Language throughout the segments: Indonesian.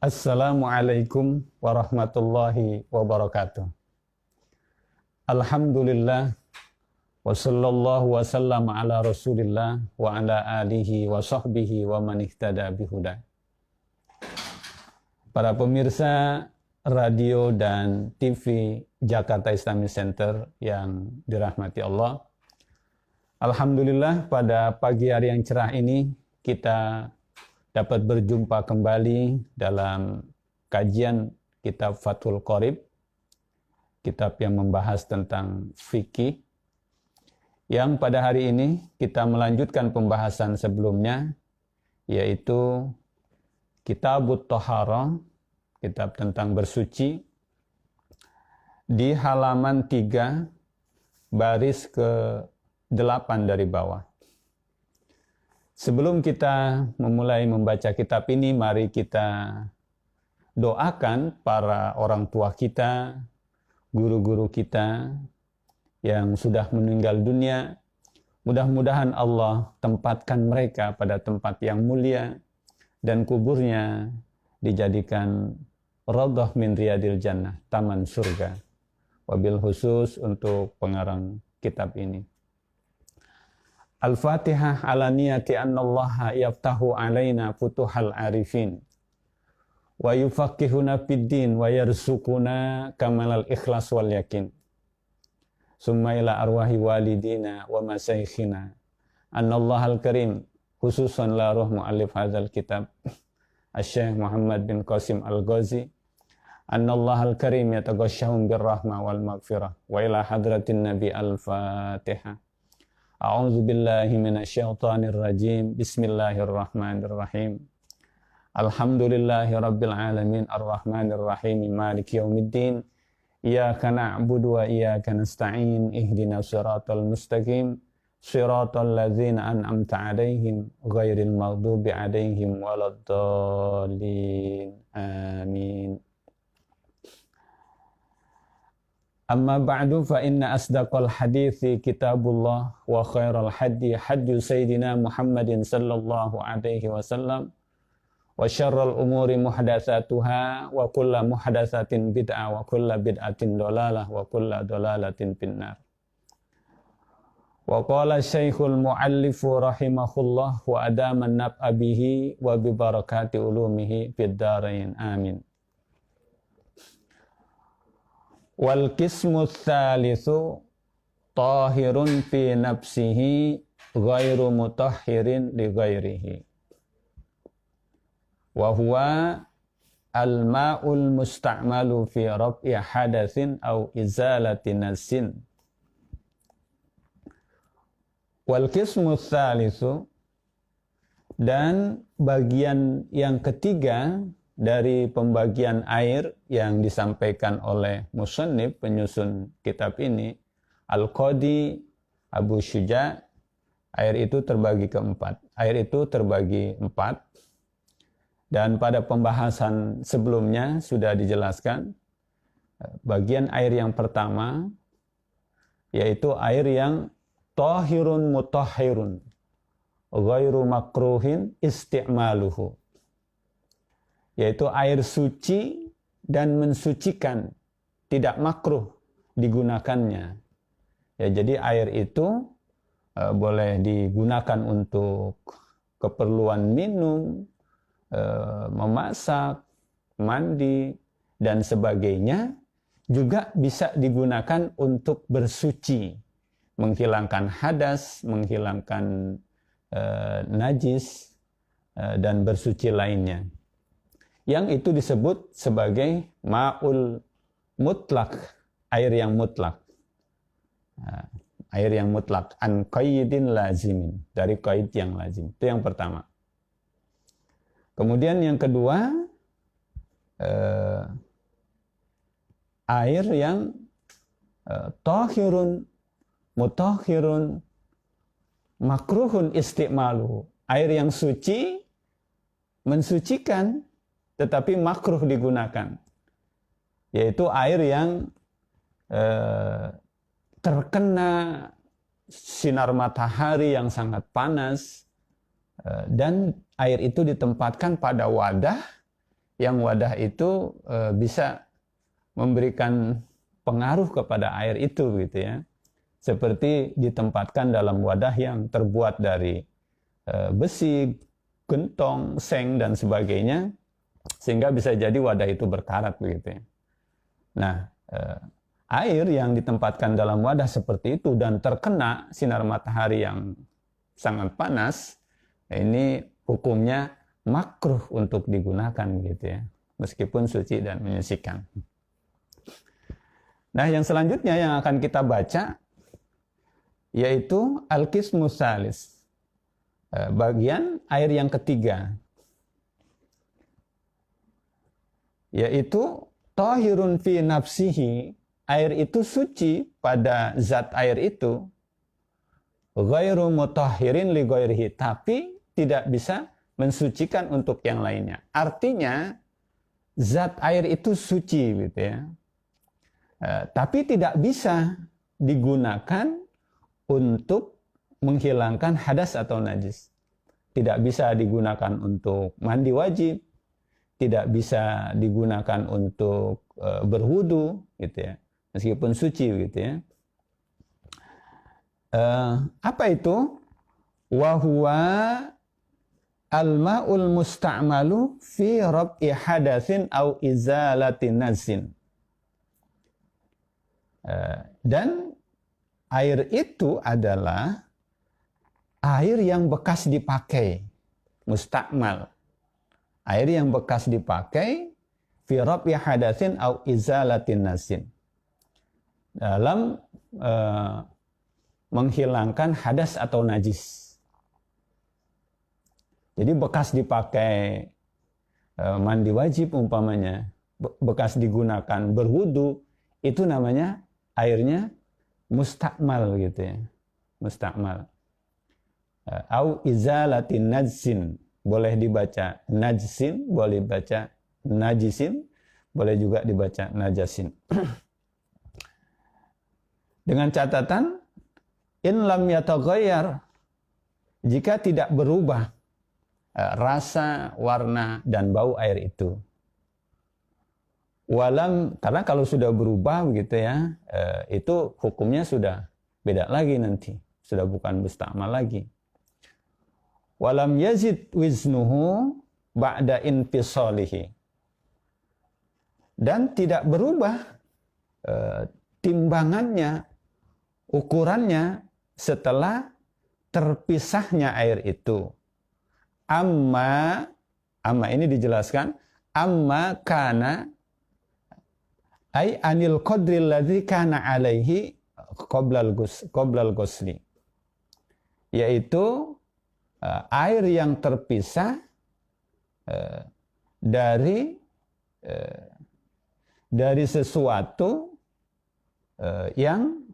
Assalamualaikum warahmatullahi wabarakatuh. Alhamdulillah wa sallallahu wa sallam ala Rasulillah wa ala alihi wa sahbihi wa man ihtada bihuda. Para pemirsa radio dan TV Jakarta Islamic Center yang dirahmati Allah. Alhamdulillah pada pagi hari yang cerah ini kita dapat berjumpa kembali dalam kajian kitab Fathul Qorib, kitab yang membahas tentang fikih, yang pada hari ini kita melanjutkan pembahasan sebelumnya, yaitu Kitabut Thaharah, kitab tentang bersuci, di halaman 3, baris ke-8 dari bawah. Sebelum kita memulai membaca kitab ini, mari kita doakan para orang tua kita, guru-guru kita yang sudah meninggal dunia. Mudah-mudahan Allah tempatkan mereka pada tempat yang mulia dan kuburnya dijadikan raudhah min riyadil jannah, taman surga. Wabil khusus untuk pengarang kitab ini. Al-Fatihah ala niyati annallaha yaftahu alaina futuhal arifin wa yufaqihuna fid din wa yarzuquna kamalal ikhlas wal yakin. Summa ila arwahi walidina wa masaykhina annallahal karim, khususan la ruh muallif hadzal kitab Asy-Syaikh Muhammad bin Qasim Al-Ghazi, annallahal karim yataghashshahum birrahmah wal maghfirah. Wa ila hadratin nabi al-Fatihah. A'udzu billahi minasyaitonir rajim. Bismillahirrahmanirrahim. Alhamdulillahi rabbil alamin arrahmanir rahim maliki yaumiddin. Iyyaka na'budu wa iyyaka nasta'in. Ihdinas siratal mustaqim. Siratal ladzina an'amta 'alaihim ghairil maghdubi 'alaihim waladdallin. Amin. Amma ba'du fa inna asdaqal hadithi kitabullah wa khairal hadi hadi sayyidina Muhammadin sallallahu alaihi wasallam wa syarral umuri muhdatsatuha wa kullu muhdatsatin bid'ah wa kullu bid'atin dhalalah wa kullu dhalalatin finnar. Wa qala syekhul muallif rahimahullah wa adama naf'a bihi wa bi barakati ulumihi fid dharain. Amin. Wal qismu tsalitsu tahirun fi nafsihi ghairu mutahhirin li ghairihi wa huwa al-ma'ul musta'malu fi raf'i hadatsin aw izalati nasin. Wal qismu tsalitsu, dan bagian yang ketiga dari pembagian air yang disampaikan oleh musannif penyusun kitab ini, Al-Qadi Abu Syuja', air itu terbagi keempat. Air itu terbagi 4. Dan pada pembahasan sebelumnya sudah dijelaskan bagian air yang pertama yaitu air yang tahirun mutahhirun ghairu makruhin isti'maluhu, yaitu air suci dan mensucikan, tidak makruh digunakannya. Ya, jadi air itu boleh digunakan untuk keperluan minum, memasak, mandi, dan sebagainya. Juga bisa digunakan untuk bersuci, menghilangkan hadas, menghilangkan najis, dan bersuci lainnya. Yang itu disebut sebagai ma'ul mutlak, air yang mutlak. Air yang mutlak, an qaidin lazimin, dari qaid yang lazim. Itu yang pertama. Kemudian yang kedua, air yang tahirun mutahhirun makruhun isti'maluhu, air yang suci, mensucikan, tetapi makruh digunakan, yaitu air yang terkena sinar matahari yang sangat panas, dan air itu ditempatkan pada wadah yang wadah itu bisa memberikan pengaruh kepada air itu gitu ya. Seperti ditempatkan dalam wadah yang terbuat dari besi, gentong, seng dan sebagainya, sehingga bisa jadi wadah itu berkarat begitu ya. Nah, air yang ditempatkan dalam wadah seperti itu dan terkena sinar matahari yang sangat panas, ini hukumnya makruh untuk digunakan gitu ya, meskipun suci dan menyucikan. Nah, yang selanjutnya yang akan kita baca yaitu al-qismus salis, bagian air yang ketiga, yaitu tahirun fi nafsihi, air itu suci pada zat air itu, ghairu mutahhirin li ghairihi, tapi tidak bisa mensucikan untuk yang lainnya. Artinya zat air itu suci gitu ya, tapi tidak bisa digunakan untuk menghilangkan hadas atau najis. Tidak bisa digunakan untuk mandi wajib, tidak bisa digunakan untuk berwudu gitu ya, meskipun suci gitu ya. Apa itu? Wa huwa al-ma'ul musta'malu fi rab'i hadatsin au izalati nazin. Dan air itu adalah air yang bekas dipakai, musta'mal. Air yang bekas dipakai fi rab'i hadatsin au izalati nazin, dalam menghilangkan hadas atau najis. Jadi bekas dipakai mandi wajib umpamanya, bekas digunakan berwudu, itu namanya airnya mustakmal gitu ya, mustakmal. Au izalatin najsin, boleh dibaca najsin, boleh dibaca najisin, boleh juga dibaca najasin. Dengan catatan in lam yataghayyar, jika tidak berubah rasa, warna dan bau air itu. Walam, karena kalau sudah berubah begitu ya, itu hukumnya sudah beda lagi nanti, sudah bukan mustakmal lagi. Walam yazid wiznuhu ba'da infisalihi, dan tidak berubah timbangannya, ukurannya setelah terpisahnya air itu. Amma ini dijelaskan, amma kana ay anil qadri alladhi kana alaihi qoblal ghusli, yaitu air yang terpisah dari sesuatu yang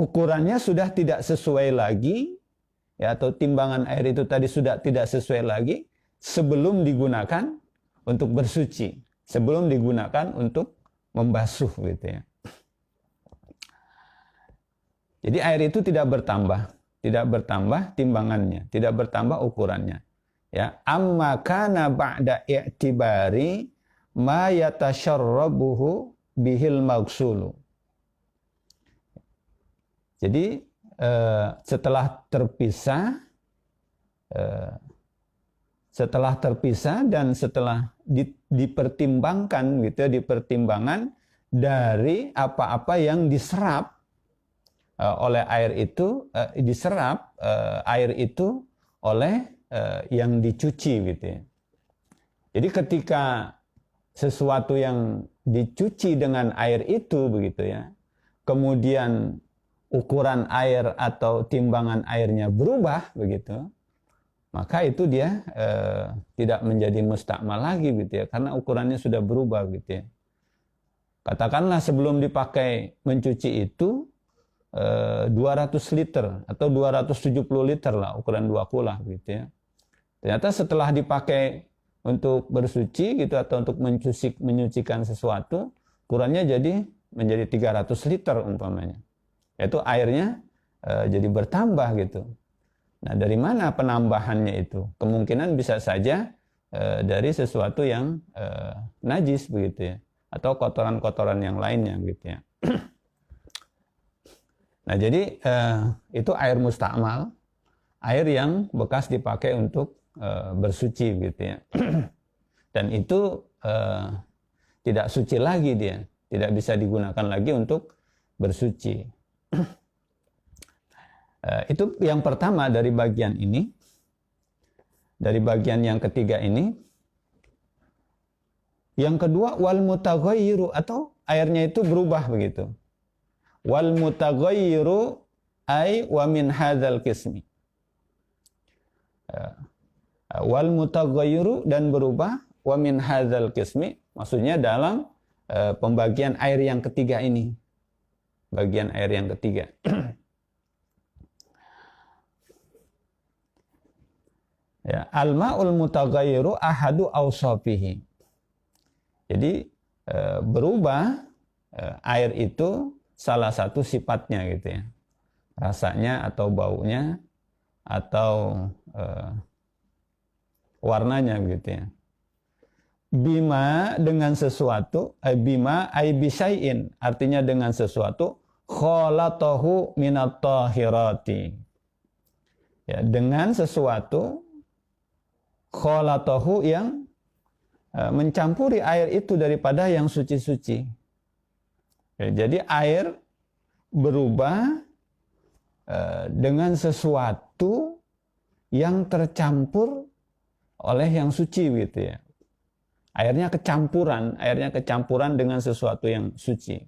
ukurannya sudah tidak sesuai lagi ya, atau timbangan air itu tadi sudah tidak sesuai lagi sebelum digunakan untuk bersuci, sebelum digunakan untuk membasuh gitu ya. Jadi air itu tidak bertambah timbangannya, tidak bertambah ukurannya. Ya, amma kana ba'da i'tibari ma yatasharrabuhu bihil maghsulu. Jadi setelah terpisah dan setelah dipertimbangkan gitu, dipertimbangan dari apa-apa yang diserap oleh air itu, diserap air itu oleh yang dicuci gitu ya. Jadi ketika sesuatu yang dicuci dengan air itu begitu ya, kemudian ukuran air atau timbangan airnya berubah begitu, maka itu dia tidak menjadi mustakmal lagi gitu ya, karena ukurannya sudah berubah gitu ya. Katakanlah sebelum dipakai mencuci itu 200 liter atau 270 liter lah, ukuran 2 kulah gitu ya. Ternyata setelah dipakai untuk bersuci gitu atau untuk menyucikan sesuatu, ukurannya menjadi 300 liter umpamanya. Yaitu airnya jadi bertambah gitu. Nah, dari mana penambahannya itu? Kemungkinan bisa saja dari sesuatu yang najis begitu ya, atau kotoran-kotoran yang lainnya gitu ya. Nah, jadi itu air mustakmal, air yang bekas dipakai untuk bersuci gitu ya. Dan itu tidak suci lagi dia, tidak bisa digunakan lagi untuk bersuci. Itu yang pertama dari bagian ini. Dari bagian yang ketiga ini. Yang kedua, wal mutaghayyiru, atau airnya itu berubah begitu. Wal mutaghayyiru ay wa min hadzal qismi. Wal mutaghayyiru, dan berubah, wa min hadzal qismi, maksudnya dalam pembagian air yang ketiga ini. Bagian air yang ketiga. Ya, al-ma'ul mutaghayyiru ahadu awsafihi. Jadi berubah air itu salah satu sifatnya gitu ya. Rasanya atau baunya atau warnanya gitu ya. Bima, dengan sesuatu, bima ay bisyai'in, artinya dengan sesuatu, khalatahu minat tahirati. Ya, dengan sesuatu khalatahu yang mencampuri air itu daripada yang suci-suci. Ya, jadi air berubah dengan sesuatu yang tercampur oleh yang suci gitu ya. Airnya kecampuran dengan sesuatu yang suci.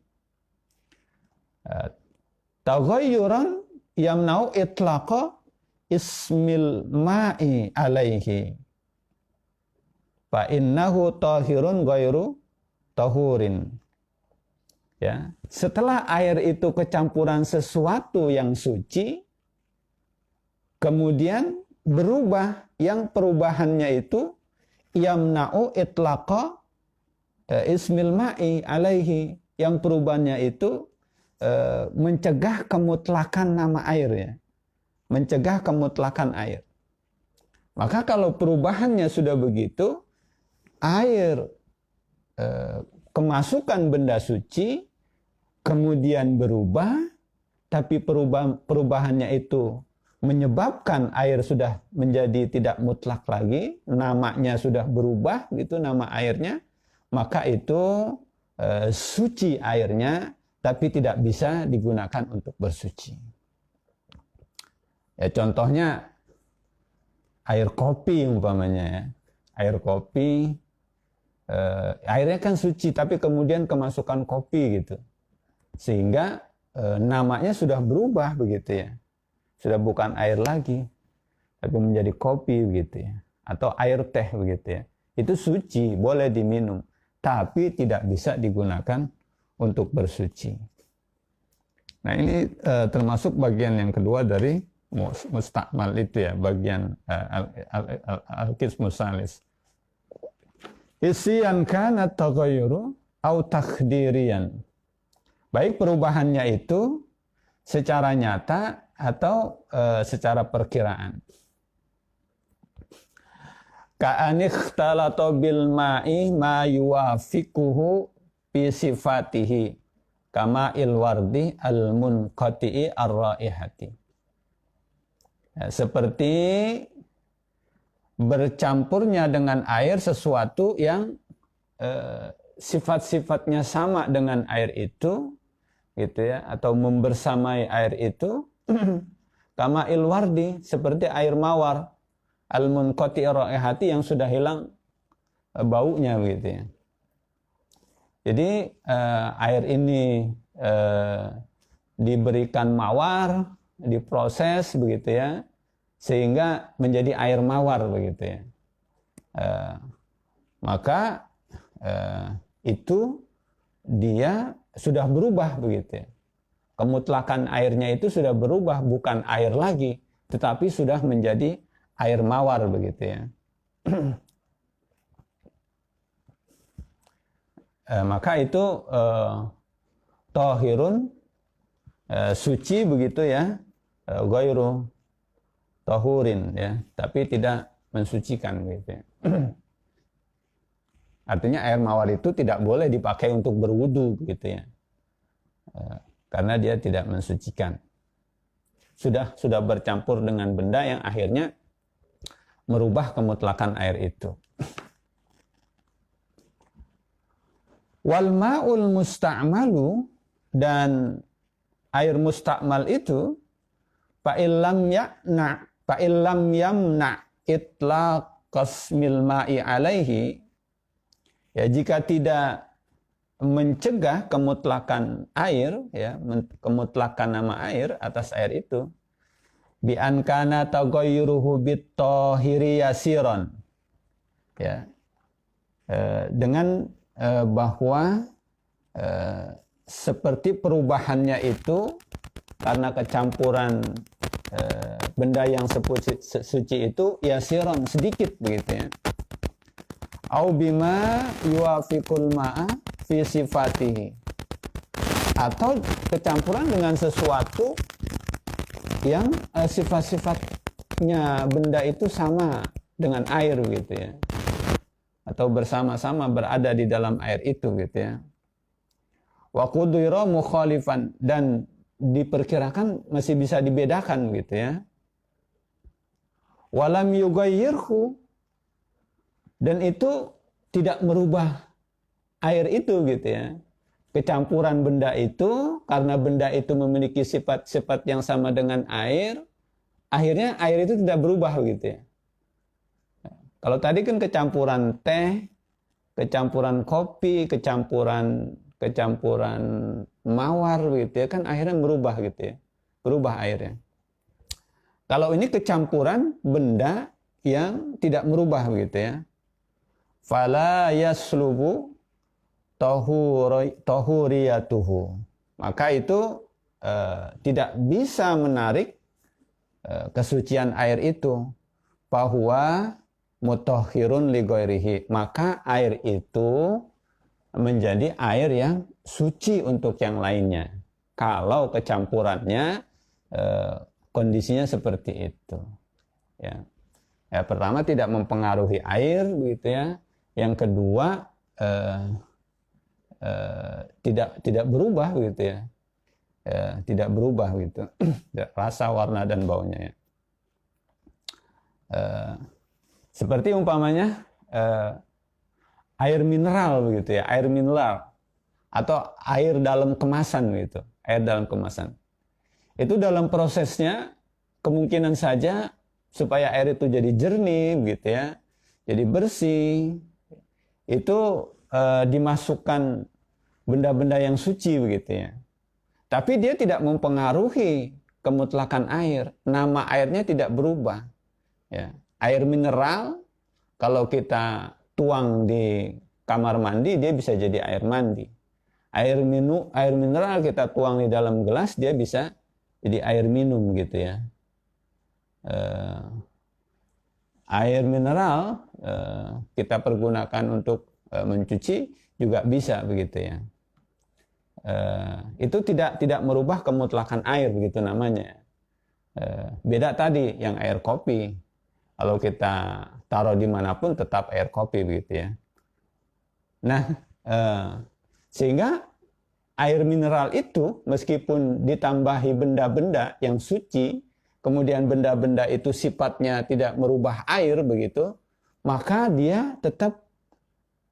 Taghayyuran yamna'u itlaqa ismil ma'i alaihi. Fa innahu tahirun ghairu tahurin. Ya, setelah air itu kecampuran sesuatu yang suci, kemudian berubah, yang perubahannya itu yamna'u itlaqa ismil ma'i alaihi, yang perubahannya itu mencegah kemutlakan nama air ya. Mencegah kemutlakan air. Maka kalau perubahannya sudah begitu, air kemasukan benda suci kemudian berubah, tapi perubahannya itu menyebabkan air sudah menjadi tidak mutlak lagi, namanya sudah berubah gitu nama airnya, maka itu suci airnya, tapi tidak bisa digunakan untuk bersuci. Ya, contohnya air kopi umpamanya ya. Air kopi, airnya kan suci, tapi kemudian kemasukan kopi gitu. Sehingga namanya sudah berubah begitu ya. Sudah bukan air lagi, tapi menjadi kopi begitu ya. Atau air teh begitu ya. Itu suci, boleh diminum, tapi tidak bisa digunakan untuk bersuci. Nah, ini termasuk bagian yang kedua dari mustakmal itu ya, bagian al-qismus salis. Isyan kana taghayyuru au takdirian. Baik perubahannya itu secara nyata atau secara perkiraan. Ka'anikhtalato bil ma'i ma yuwafiquhu bi sifatihi kama ilwardi al-munqati'i ar-raihati. Ya, seperti bercampurnya dengan air sesuatu yang sifat-sifatnya sama dengan air itu gitu ya, atau membersamai air itu kama ilwardi, seperti air mawar al-munqati ar-raihati, yang sudah hilang baunya gitu ya. Jadi air ini diberikan mawar, diproses begitu ya, sehingga menjadi air mawar begitu ya. Maka itu dia sudah berubah begitu ya. Kemutlakan airnya itu sudah berubah, bukan air lagi, tetapi sudah menjadi air mawar begitu ya. Maka itu tahirun, suci begitu ya, ghairu tahurin, ya, tapi tidak mensucikan gitu ya. Artinya air mawar itu tidak boleh dipakai untuk berwudu gitu ya. Karena dia tidak mensucikan. Sudah bercampur dengan benda yang akhirnya merubah kemutlakan air itu. Wal ma'ul musta'malu, dan air musta'mal itu fa'illam yamna itlaqas mil ma'i alaihi, ya, jika tidak mencegah kemutlakan air, ya, kemutlakan nama air atas air itu, bi an kana taghayyuruhu bit tahiri yasiran, ya, dengan bahwa seperti perubahannya itu karena kecampuran benda yang suci itu yasiran, sedikit begitu ya. Au bima yuwafiqul ma'a fi sifatihi, atau kecampuran dengan sesuatu yang sifat-sifatnya benda itu sama dengan air gitu ya, atau bersama-sama berada di dalam air itu gitu ya. Wa qudira mukhalifan, dan diperkirakan masih bisa dibedakan gitu ya. Walam yughayyirhu, dan itu tidak merubah air itu gitu ya. Kecampuran benda itu, karena benda itu memiliki sifat-sifat yang sama dengan air, akhirnya air itu tidak berubah gitu ya. Kalau tadi kan kecampuran teh, kecampuran kopi, kecampuran mawar gitu ya, kan akhirnya berubah gitu ya. Berubah airnya. Kalau ini kecampuran benda yang tidak merubah gitu ya. Fala yaslubu tahuriyatuhu, maka itu tidak bisa menarik kesucian air itu. Bahwa mutahhirun li ghairihi, maka air itu menjadi air yang suci untuk yang lainnya kalau kecampurannya kondisinya seperti itu ya. Ya, pertama tidak mempengaruhi air begitu ya. Yang kedua tidak berubah gitu ya. Tidak berubah gitu rasa, warna dan baunya ya. Seperti umpamanya air mineral begitu ya, air mineral atau air dalam kemasan gitu, air dalam kemasan. Itu dalam prosesnya kemungkinan saja supaya air itu jadi jernih begitu ya, jadi bersih, itu dimasukkan benda-benda yang suci begitu ya. Tapi dia tidak mempengaruhi kemutlakan air. Nama airnya tidak berubah. Ya. Air mineral kalau kita tuang di kamar mandi dia bisa jadi air mandi. Air mineral kita tuang di dalam gelas dia bisa jadi air minum gitu ya. Air mineral kita pergunakan untuk mencuci juga bisa begitu ya. Itu tidak merubah kemutlakan air begitu namanya. Beda tadi yang air kopi, kalau kita taruh dimanapun tetap air kopi begitu ya. Nah, sehingga air mineral itu meskipun ditambahi benda-benda yang suci, kemudian benda-benda itu sifatnya tidak merubah air begitu, maka dia tetap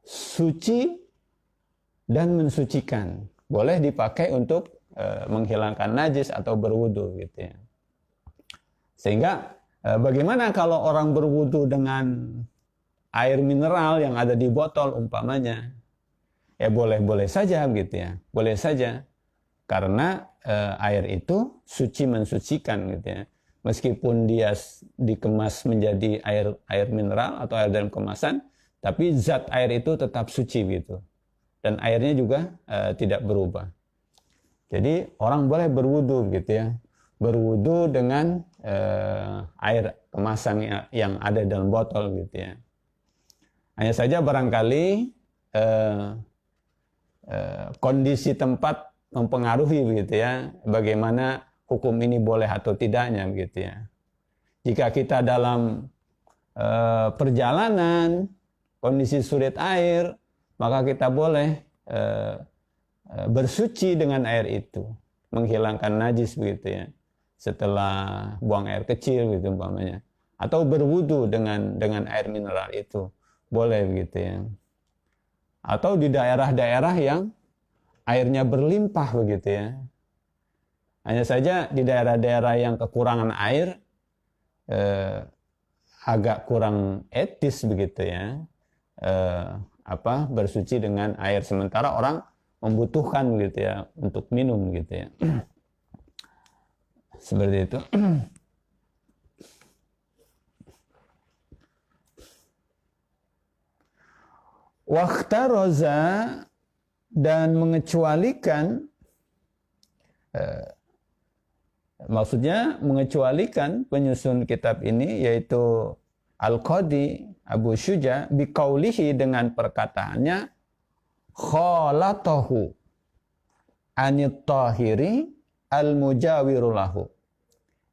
suci dan mensucikan. Boleh dipakai untuk menghilangkan najis atau berwudu gitu ya. Sehingga bagaimana kalau orang berwudu dengan air mineral yang ada di botol umpamanya? Ya boleh-boleh saja gitu ya. Boleh saja. Karena air itu suci mensucikan gitu ya. Meskipun dia dikemas menjadi air mineral atau air dalam kemasan, tapi zat air itu tetap suci gitu. Dan airnya juga tidak berubah. Jadi orang boleh berwudu gitu ya. Berwudu dengan air kemasan yang ada dalam botol gitu ya. Hanya saja barangkali kondisi tempat mempengaruhi begitu ya. Bagaimana hukum ini boleh atau tidaknya begitu ya. Jika kita dalam perjalanan, kondisi sulit air, maka kita boleh bersuci dengan air itu, menghilangkan najis begitu ya, setelah buang air kecil gitu umpamanya, atau berwudu dengan air mineral itu boleh begitu ya. Atau di daerah-daerah yang airnya berlimpah begitu ya. Hanya saja di daerah-daerah yang kekurangan air agak kurang etis begitu ya, bersuci dengan air, sementara orang membutuhkan gitu ya untuk minum gitu ya. Seperti itu. Wakhtaroza, dan mengecualikan, maksudnya mengecualikan penyusun kitab ini yaitu Al-Qadi Abu Syuja biqaulihi, dengan perkataannya khalatahu anit tahiri al-mujawiru lahu.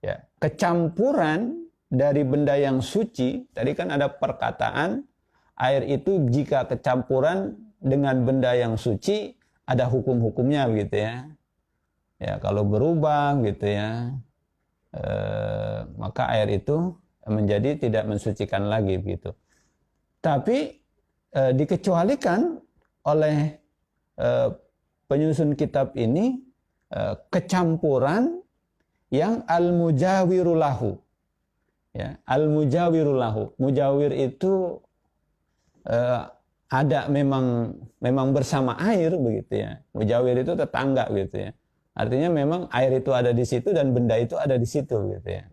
Ya, kecampuran dari benda yang suci. Tadi kan ada perkataan air itu jika kecampuran dengan benda yang suci ada hukum-hukumnya begitu ya. Ya, kalau berubah gitu ya, maka air itu menjadi tidak mensucikan lagi begitu. Tapi dikecualikan oleh penyusun kitab ini kecampuran yang al-mujawirulahu. Ya, al-mujawirulahu. Mujawir itu ada memang bersama air begitu ya. Mujawir itu tetangga gitu ya. Artinya memang air itu ada di situ dan benda itu ada di situ gitu ya.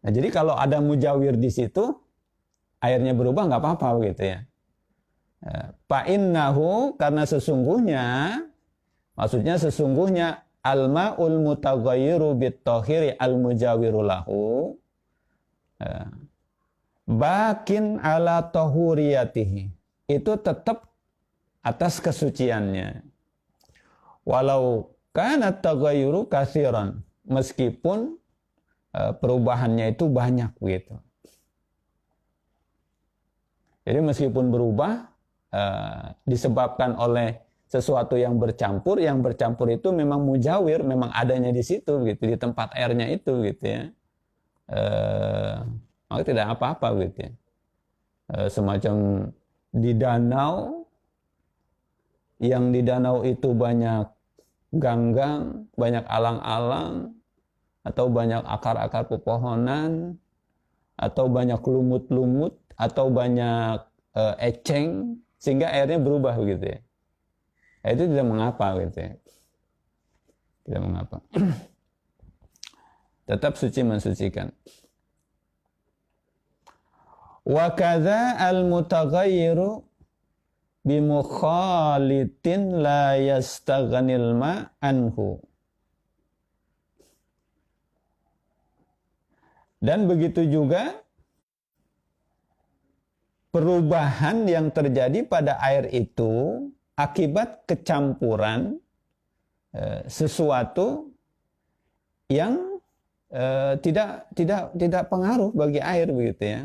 Nah, jadi kalau ada mujawir di situ, airnya berubah nggak apa-apa gitu ya. Fa'innahu, karena sesungguhnya, maksudnya sesungguhnya al-ma'ul mutaghayyiru bit-tahiri al-mujawiru lahu bakin ala tahuriyatihi, itu tetap atas kesuciannya. Walau kana taghayyuru katsiran, meskipun perubahannya itu banyak gitu. Jadi meskipun berubah disebabkan oleh sesuatu yang bercampur itu memang mujawir, memang adanya di situ gitu, di tempat airnya itu gitu ya. Maka tidak apa-apa gitu ya. Semacam di danau, yang di danau itu banyak ganggang, banyak alang-alang, atau banyak akar-akar pepohonan, atau banyak lumut-lumut, atau banyak eceng, sehingga airnya berubah gitu ya. Itu tidak mengapa gitu ya. Tidak mengapa. Tetap suci mensucikan. Wa kadza al-mutaghayyiru bimukhalitin la yastaghnil ma anhu. Dan begitu juga perubahan yang terjadi pada air itu akibat kecampuran sesuatu yang tidak pengaruh bagi air begitu ya.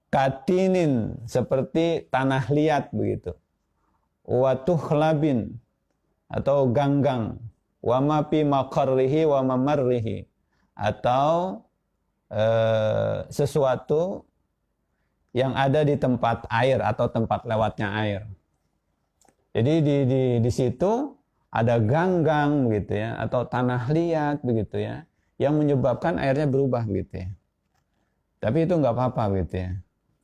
Katinin, seperti tanah liat begitu. Watuhlabin, atau ganggang. Wa ma fi maqarrihi wa mamarrihi, atau sesuatu yang ada di tempat air atau tempat lewatnya air. Jadi di situ ada ganggang begitu ya, atau tanah liat begitu ya, yang menyebabkan airnya berubah gitu ya. Tapi itu nggak apa-apa gitu ya.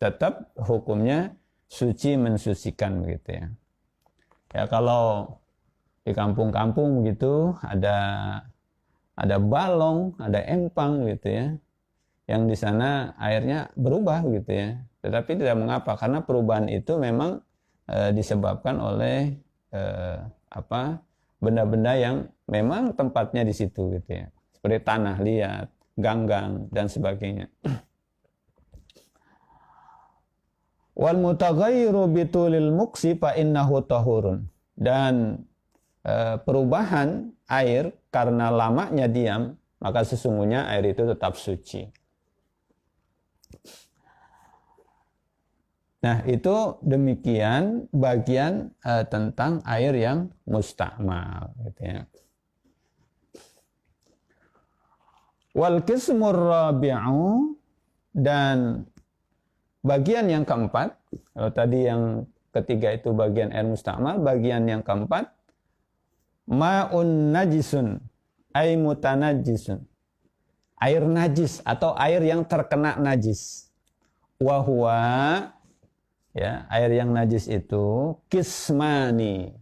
Tetap hukumnya suci mensucikan begitu ya. Ya kalau di kampung-kampung begitu ada balong, ada empang gitu ya, yang di sana airnya berubah gitu ya. Tetapi tidak mengapa, karena perubahan itu memang disebabkan oleh benda-benda yang memang tempatnya di situ gitu ya, seperti tanah liat, ganggang dan sebagainya. Wal mutaghayyiru bitulil muksi fa innahu tahurun, dan perubahan air karena lamanya diam, maka sesungguhnya air itu tetap suci. Nah, itu demikian bagian tentang air yang mustakmal, gitu ya. Wal qismur rabi'u, dan bagian yang keempat, kalau tadi yang ketiga itu bagian air mustakmal, bagian yang keempat, ma'un najisun ay mutanajjisun, air najis atau air yang terkena najis. Wahwa, ya, air yang najis itu kismani,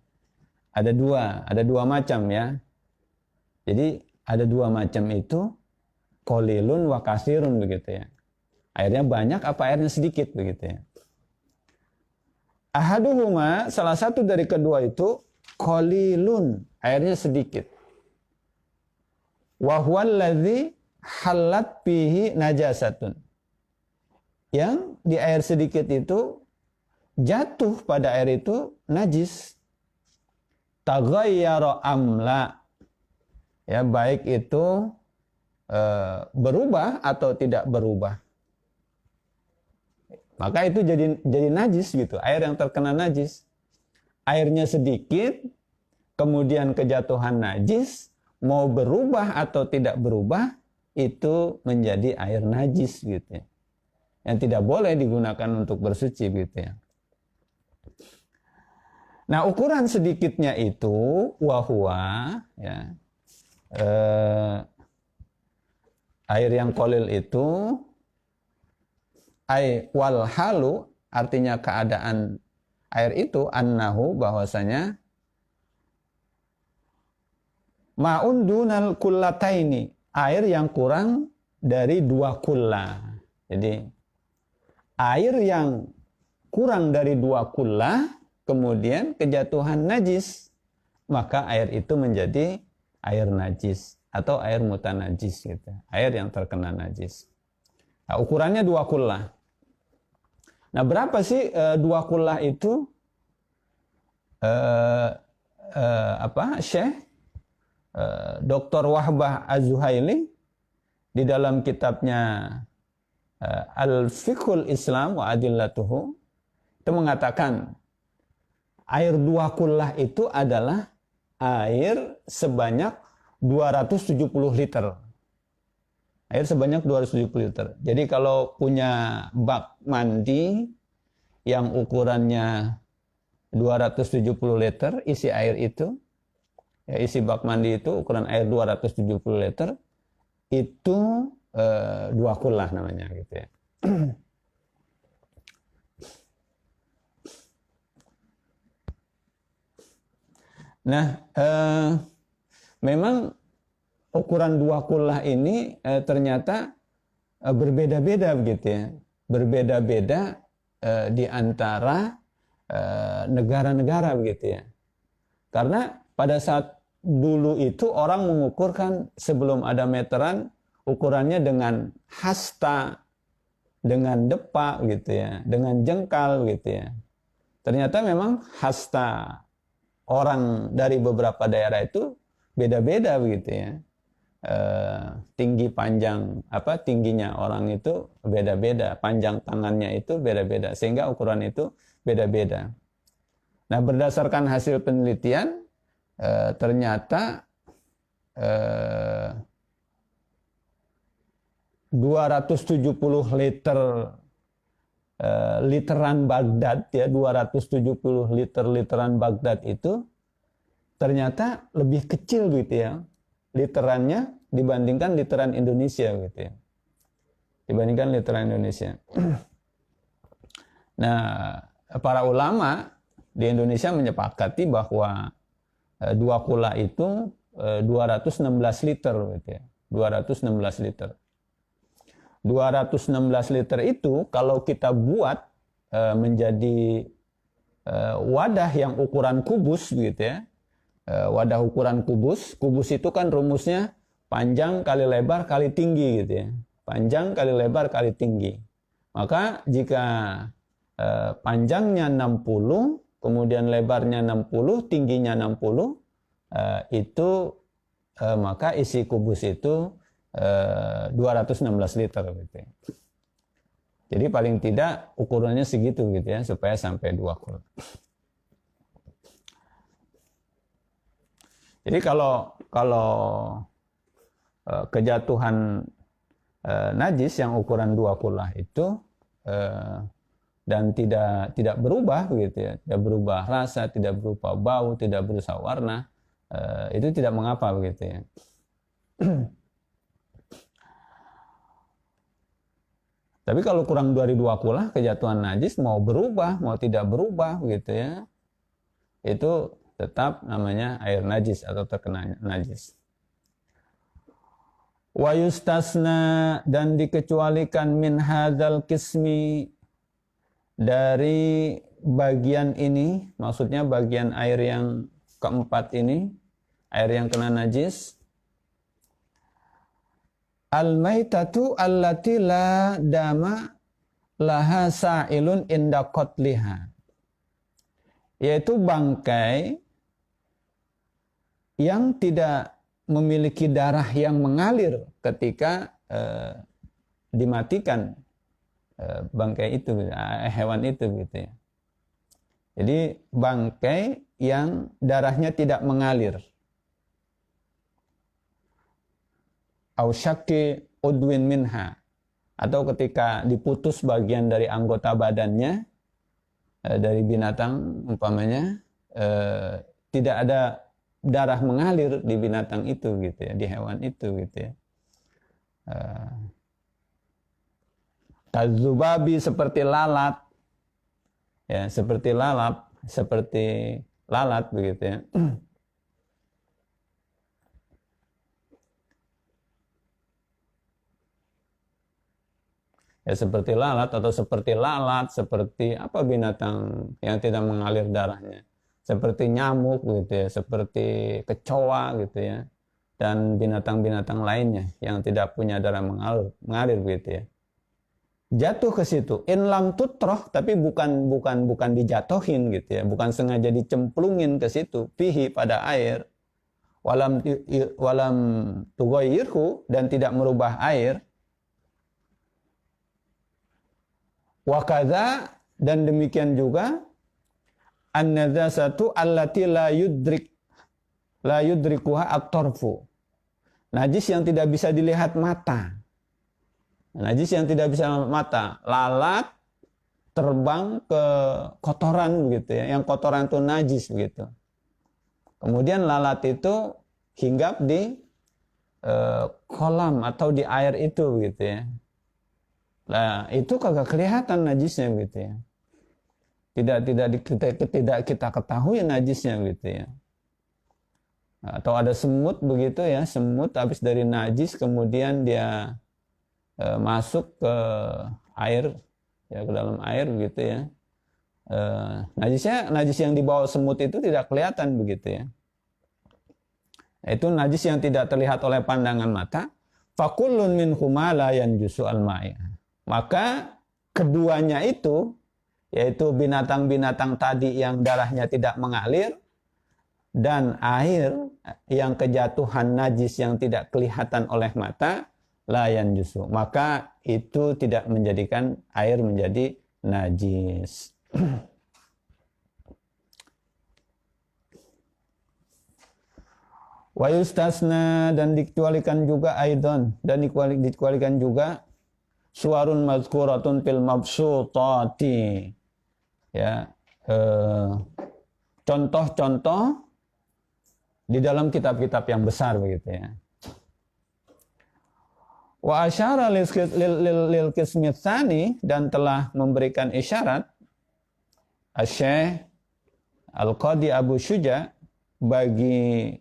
ada dua macam, ya. Jadi ada dua macam itu, qalilun wa kasirun, begitu ya. Airnya banyak apa airnya sedikit, begitu ya. Ahaduhuma, salah satu dari kedua itu qalilun, airnya sedikit. Wa huwa allazi halat bihi najasatun, yang di air sedikit itu jatuh pada air itu najis. Taghayyara amla, ya, baik itu berubah atau tidak berubah, maka itu jadi najis, gitu. Air yang terkena najis, airnya sedikit kemudian kejatuhan najis, mau berubah atau tidak berubah, itu menjadi air najis, gitu ya, yang tidak boleh digunakan untuk bersuci, gitu ya. Nah, ukuran sedikitnya itu wahwa, ya, air yang qalil itu ay wal halu, artinya keadaan air itu annahu, bahwasanya ma'un dunal kullataini, air yang kurang dari 2 kulla. Jadi air yang kurang dari 2 kulla kemudian kejatuhan najis, maka air itu menjadi air najis atau air mutanajis, gitu. Air yang terkena najis. Nah, ukurannya 2 kulla. Nah, berapa sih 2 kulla itu? Syekh Dr. Wahbah Az-Zuhaili di dalam kitabnya Al-Fiqhul Islam wa Adillatuhu itu mengatakan air 2 kullah itu adalah air sebanyak 270 liter. Air sebanyak 270 liter. Jadi kalau punya bak mandi yang ukurannya 270 liter, isi air itu, ya, isi bak mandi itu ukuran air 270 liter, itu 2 kullah namanya, gitu ya. Nah, memang ukuran 2 kullah ini ternyata berbeda-beda, begitu ya. Berbeda-beda di antara negara-negara, begitu ya. Karena pada saat dulu itu orang mengukurkan sebelum ada meteran, ukurannya dengan hasta, dengan depa, gitu ya, dengan jengkal, gitu ya. Ternyata memang hasta orang dari beberapa daerah itu beda-beda, begitu ya. Tinggi panjang tingginya orang itu beda-beda, panjang tangannya itu beda-beda, sehingga ukuran itu beda-beda. Nah, berdasarkan hasil penelitian ternyata 270 liter literan Baghdad, ya, 270 literan Baghdad itu ternyata lebih kecil, gitu ya, literannya dibandingkan literan Indonesia, gitu ya. Dibandingkan literan Indonesia. Nah, para ulama di Indonesia menyepakati bahwa 2 kula itu 216 liter, gitu ya. 216 liter. 216 liter itu kalau kita buat menjadi wadah yang ukuran kubus, gitu ya. Wadah ukuran kubus. Kubus itu kan rumusnya panjang kali lebar kali tinggi, gitu ya. Panjang kali lebar kali tinggi. Maka jika panjangnya 60, kemudian lebarnya 60, tingginya 60, itu maka isi kubus itu 216 liter gitu ya. Jadi paling tidak ukurannya segitu gitu ya, supaya sampai 2 kula. Jadi kalau kejatuhan najis yang ukuran 2 kula itu dan tidak berubah gitu ya, tidak berubah rasa, tidak berubah bau, tidak berubah warna, itu tidak mengapa begitu ya. Tapi kalau kurang dari 2 kula kejatuhan najis, mau berubah mau tidak berubah gitu ya, itu tetap namanya air najis atau terkena najis. Wa yustasna, dan dikecualikan min hadzal qismi, dari bagian ini, maksudnya bagian air yang keempat ini, air yang kena najis, al-maitatu allati la dama laha sa'ilun inda qatliha, yaitu bangkai yang tidak memiliki darah yang mengalir ketika dimatikan bangkai itu, hewan itu gitu ya. Jadi bangkai yang darahnya tidak mengalir. Au syakki udwin minha, atau ketika diputus bagian dari anggota badannya dari binatang umpamanya, tidak ada darah mengalir di binatang itu gitu ya, di hewan itu gitu ya. Kazubabi, seperti lalat ya, seperti lalat begitu ya. Ya seperti lalat, atau seperti apa binatang yang tidak mengalir darahnya, seperti nyamuk gitu ya, seperti kecoa gitu ya, dan binatang-binatang lainnya yang tidak punya darah mengalir begitu ya. Jatuh ke situ, in lam tutroh, tapi bukan dijatuhin gitu ya, bukan sengaja dicemplungin ke situ, fihi, pada air, walam tugoyirhu, dan tidak merubah air, wakadha, dan demikian juga an-najasatu allati la yudrikuha at-tarfu, najis yang tidak bisa dilihat mata. Najis yang tidak bisa mata, lalat terbang ke kotoran begitu ya, yang kotoran itu najis begitu. Kemudian lalat itu hinggap di kolam atau di air itu begitu ya. Nah, itu kagak kelihatan najisnya gitu ya. Tidak kita ketahui najisnya gitu ya. Atau ada semut begitu ya, semut habis dari najis kemudian dia masuk ke air ya, ke dalam air begitu ya. Najis yang dibawa semut itu tidak kelihatan begitu ya. Itu najis yang tidak terlihat oleh pandangan mata. Fakullun minhuma la yanjusu al-ma'i. Maka keduanya itu, yaitu binatang-binatang tadi yang darahnya tidak mengalir, dan air yang kejatuhan najis yang tidak kelihatan oleh mata, layan justru, maka itu tidak menjadikan air menjadi najis. Wa yustasna, dan dikecualikan juga aidon, dan dikecualikan juga suwarun mazkuratun fil mabsutati, ya, contoh-contoh di dalam kitab-kitab yang besar begitu ya. Wa asyara lil qismi tsani, dan telah memberikan isyarat Asy-Syaikh Al-Qadi Abu Syuja bagi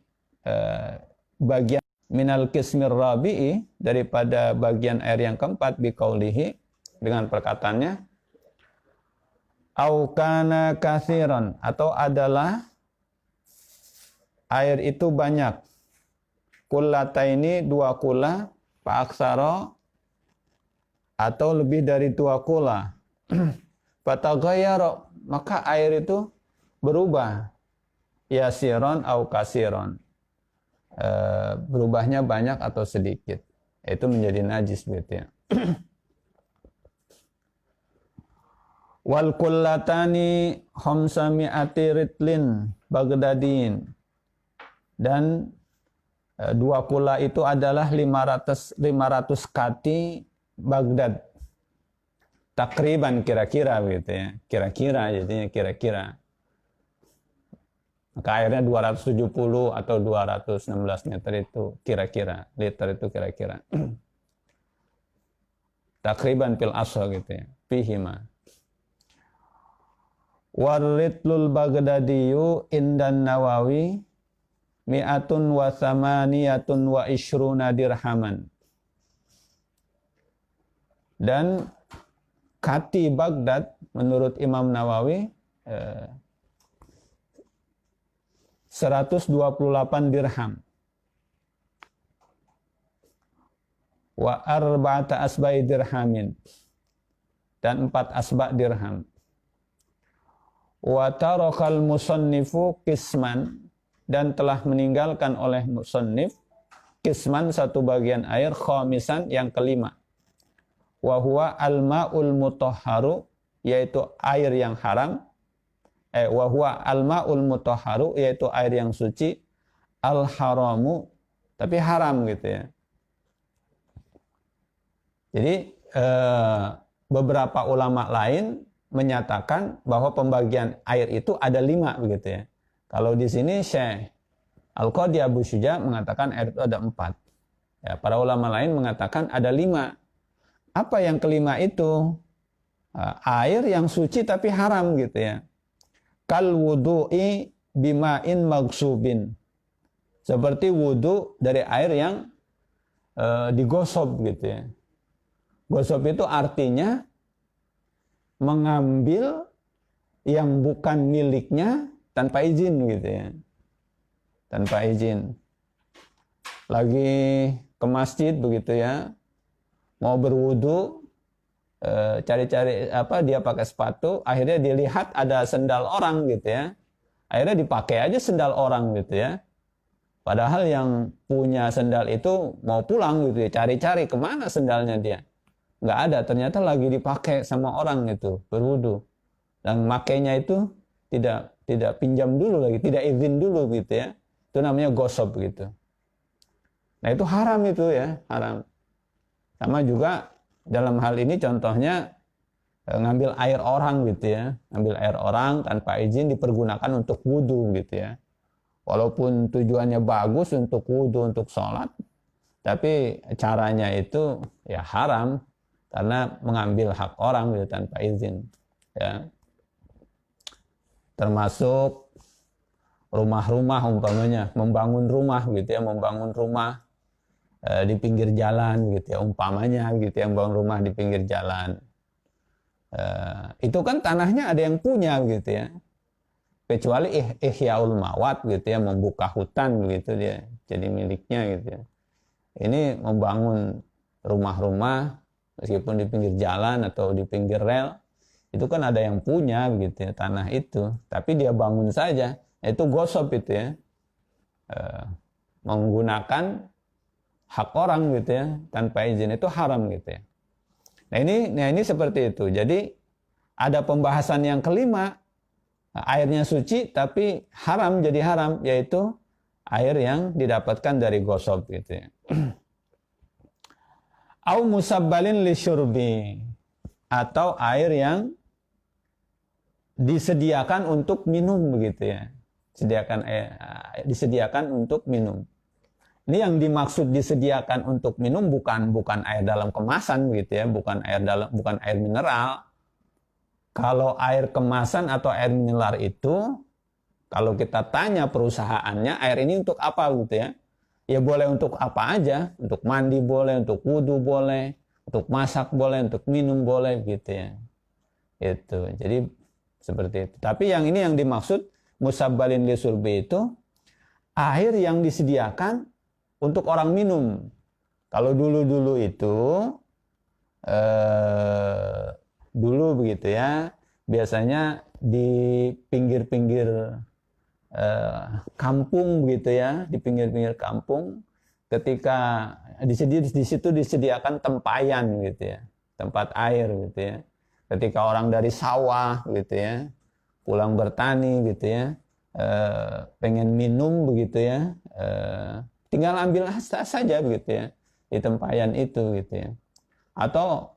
bagian minal qismir rabi'i, daripada bagian air yang keempat, biqaulihi, dengan perkataannya, au kana katsiran, atau adalah air itu banyak, kullataini, 2 kula, fa'aksara, atau lebih dari 2 kula, fataghayyara, maka air itu berubah, yasiron au kasiron. Berubahnya banyak atau sedikit. Itu menjadi najis begitu ya. Wal kullatani khamsami'ati ritlin Baghdadin. Dan dua kula itu adalah 500 kati Baghdad. Takriban kira-kira gitu ya. Kira-kira jadinya kira-kira. Maka airnya 270 atau 216 meter itu kira-kira. Liter itu kira-kira. Takriban fil asal gitu ya. Fihima. Waritlul Baghdadiyu indan Nawawi mi'atun wa thamaniyatun wa ishruna dirhaman. Dan kati Baghdad menurut Imam Nawawi 128 dirham. Wa arba'ata asba'i dirhamin. Dan 4 asba' dirham. Wa tarakal musannifu kisman, dan telah meninggalkan oleh musannif kisman satu bagian air khamisan yang kelima. Wa huwa al-ma'ul mutahharu, yaitu air yang haram. Wa huwa al-ma'ul mutahharu, yaitu air yang suci, al-haramu, tapi haram gitu ya. Jadi beberapa ulama lain menyatakan bahwa pembagian air itu ada 5 begitu ya. Kalau di sini Syekh Al-Qadhi Abu Syuja mengatakan air itu ada 4. Ya, para ulama lain mengatakan ada 5. Apa yang kelima itu? Air yang suci tapi haram gitu ya. Kal wudu'i bima'in maghsubin. Seperti wudu dari air yang digosok gitu ya. Gosok itu artinya mengambil yang bukan miliknya tanpa izin gitu ya. Tanpa izin. Lagi ke masjid begitu ya. Mau berwudu, cari-cari dia pakai sepatu, akhirnya dilihat ada sendal orang gitu ya. Akhirnya dipakai aja sendal orang gitu ya. Padahal yang punya sendal itu mau pulang gitu ya, cari-cari kemana sendalnya dia. Nggak ada, ternyata lagi dipakai sama orang itu berwudu. Dan makainya itu tidak pinjam dulu lagi, tidak izin dulu gitu ya. Itu namanya gosop gitu. Nah itu haram itu ya, haram. Sama juga dalam hal ini contohnya ngambil air orang gitu ya. Ngambil air orang tanpa izin dipergunakan untuk wudu gitu ya. Walaupun tujuannya bagus untuk wudu, untuk sholat. Tapi caranya itu ya haram. Karena mengambil hak orang gitu, tanpa izin. Ya. Termasuk rumah-rumah umpamanya. Membangun rumah gitu ya. Membangun rumah di pinggir jalan gitu ya, umpamanya gitu ya, membangun rumah di pinggir jalan. Itu kan tanahnya ada yang punya gitu ya. Kecuali ihyaul mawat gitu ya, membuka hutan gitu dia, jadi miliknya gitu ya. Ini membangun rumah-rumah meskipun di pinggir jalan atau di pinggir rel, itu kan ada yang punya gitu ya, tanah itu. Tapi dia bangun saja, itu gosop itu ya. Menggunakan hak orang gitu ya, tanpa izin, itu haram gitu ya. Nah ini seperti itu. Jadi ada pembahasan yang kelima, airnya suci tapi haram, jadi haram, yaitu air yang didapatkan dari gosop gitu ya. Au musabbalin lisyurbi, atau air yang disediakan untuk minum begitu ya. Disediakan untuk minum. Ini yang dimaksud disediakan untuk minum bukan air dalam kemasan gitu ya, bukan air mineral. Kalau air kemasan atau air mineral itu, kalau kita tanya perusahaannya, air ini untuk apa gitu ya? Ya boleh untuk apa aja, untuk mandi boleh, untuk wudhu boleh, untuk masak boleh, untuk minum boleh gitu ya. Itu. Jadi seperti itu. Tapi yang ini yang dimaksud musabbalin lisurbi itu air yang disediakan untuk orang minum. Kalau dulu itu dulu begitu ya, biasanya di pinggir-pinggir kampung begitu ya, di pinggir-pinggir kampung, ketika di situ disediakan tempayan gitu ya, tempat air gitu ya. Ketika orang dari sawah gitu ya, pulang bertani gitu ya, pengen minum begitu ya, tinggal ambil saja begitu ya di tempayan itu gitu ya. Atau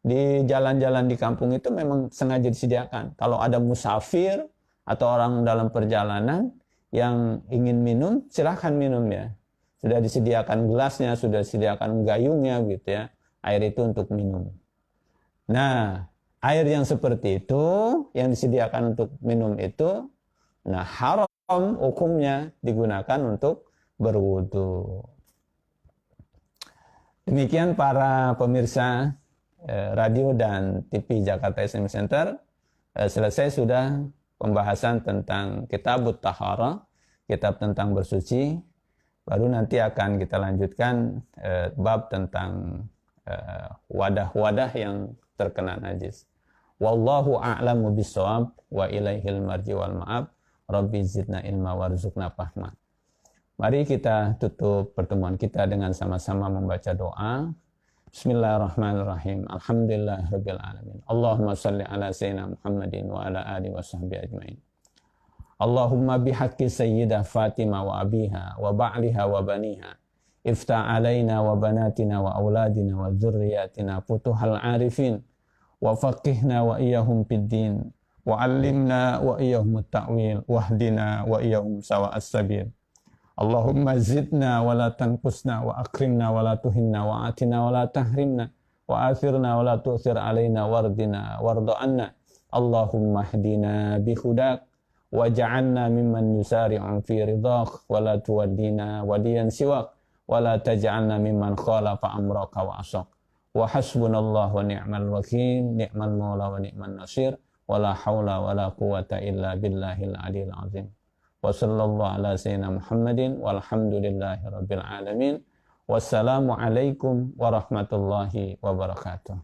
di jalan-jalan di kampung itu memang sengaja disediakan. Kalau ada musafir atau orang dalam perjalanan yang ingin minum, silahkan minum ya. Sudah disediakan gelasnya, sudah disediakan gayungnya gitu ya. Air itu untuk minum. Nah, air yang seperti itu, yang disediakan untuk minum itu, nah haram hukumnya digunakan untuk berwudu. Demikian para pemirsa radio dan TV Jakarta Islamic Center. Selesai sudah pembahasan tentang Kitabut Taharah, kitab tentang bersuci. Baru nanti akan kita lanjutkan bab tentang wadah-wadah yang terkena najis. Wallahu a'lamu bissawab wa ilaihil marji wal ma'ab. Rabbi zidna ilma warzuqna fahma. Mari kita tutup pertemuan kita dengan sama-sama membaca doa. Bismillahirrahmanirrahim. Alhamdulillahirabbil alamin. Allahumma shalli ala sayyidina Muhammadin wa ala alihi washabbihi ajmain. Allahumma bihaqqi sayyidah Fatimah wa abiha wa ba'liha wa baniha. Iftah alaina wa banatina wa auladina wa dzurriyyatina futuhal arifin. Wa faqihna wa iyyahum fid din. Wa 'allimna wa iyyahum at-ta'wil. Wahdina wa iyyahum sawa'as sabil. Allahumma zidna wa la tanqusna wa akrimna wa la tuhinna wa atina wa la tahrimna wa athirna wa la tu'thir alaina wardina warda anna. Allahumma hdina bihudak waj'alna mimman yusari'u fi ridhaq wa la tuwaddina waliyan siwak wa la taj'alna mimman khalafa amraka wa asak. Wa hasbunallahu wa ni'mal wakil, ni'mal maula wa ni'man nasir, wa la hawla wa la quwwata illa billahil aliyil azim. Wa sallallahu ala sayyidina Muhammadin walhamdulillahi rabbil alamin. Wassalamu alaikum warahmatullahi wabarakatuh.